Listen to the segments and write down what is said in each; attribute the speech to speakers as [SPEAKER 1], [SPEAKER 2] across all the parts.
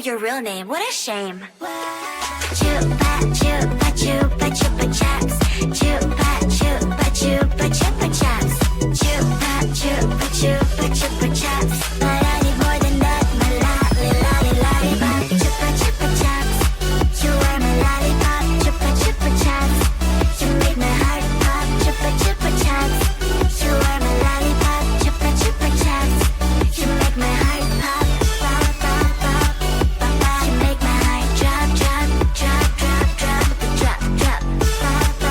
[SPEAKER 1] your real name, what a shame. Chupa chupa chupa chupa chaps. Chupa chupa chupa chupa chaps. Chupa chupa chupa chupa chaps. But I need more than that, my lollipop. Chupa chupa chaps. You are my lollipop. Chupa chupa chaps. You make my heart pop. Chupa chupa chaps. You are my lollipop. Chupa chupa chaps. You make my heart pop. Pop pop pop pop pop. You make my heart drop drop drop drop drop drop drop. Pop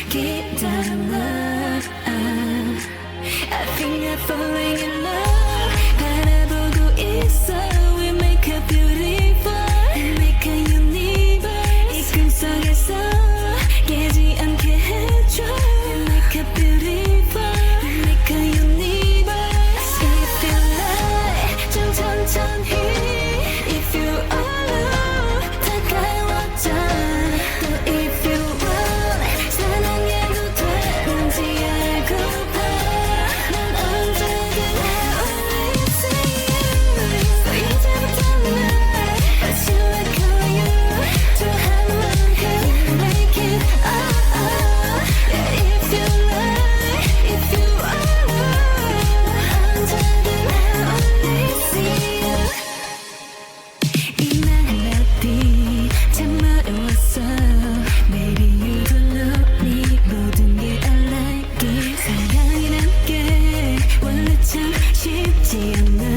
[SPEAKER 1] 기다려 I think I'm falling in love 바라보고 있어 We make a beautiful Make a universe 이 꿈속에서 깨지 않게 해줘 We make a beautiful Make a universe If you like 좀 천천히 If you alone 다가와줘 또 if you want 사랑해도 되는지 알고봐 난 언제든 I only see you So 이제부터 날 But you like who you 좋아하는 만큼 Make it Yeah if you like If you alone 언제든 I only see you 이 멜로디 참 어려웠어 Maybe you don't know me 모든 게 I like it 사랑이란 게 원래 참 쉽지 않아